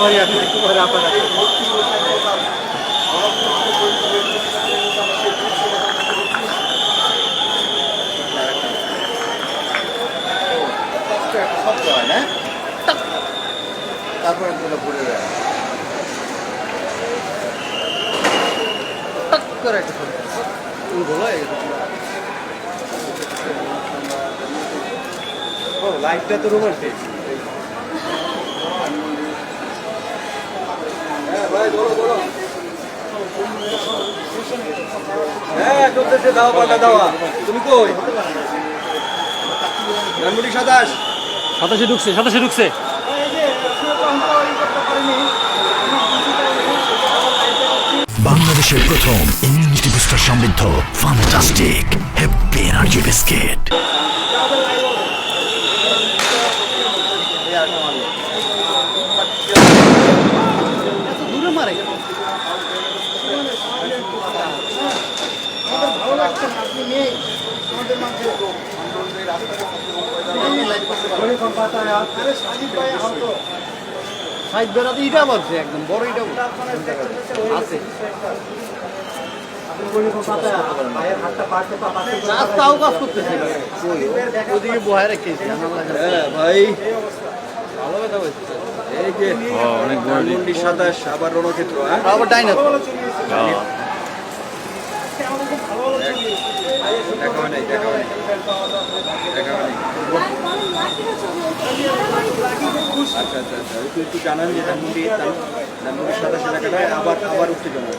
Sorry আপনি একটু পরে আপনার শব্দ হয় না, তারপরে ঘুরে যায় টাক করে একটা শব্দ বলো। ও লাইটটা তো রোমান্টিক। হ্যাঁ ভাই বলো বলো। হ্যাঁ চলতেছে, দাওয়া পাল্টা দাওয়া। তুমি কই? ধানমন্ডি 27 27 ঢুকছে। বাংলাদেশের প্রথম ইমিউনিটি বুস্টার সমৃদ্ধ ফ্যান্টাস্টিক হ্যাপি এনার্জি বিস্কিট। দূরে মারে ভালো লাগছে না, আপনি নেই আমাদের মাঝে। সাইড বেড়াতে ইটা বলছে একদম বড় ইটা আছে। রাস্তাও কাজ করতেছে ওদিকে বহায় রেখেছি ভাই। ভালো কথা বলছে। এই যে অনেক ধানমন্ডি 27 আবার রণক্ষেত্র, আবার ডাইনাস দেখা হয় নাই, দেখা হয় নাই, দেখা হয় নাই। আচ্ছা আচ্ছা আচ্ছা, একটু জানান যে ধানমন্ডি 27 এলাকাটায় আবার উত্তেজনা।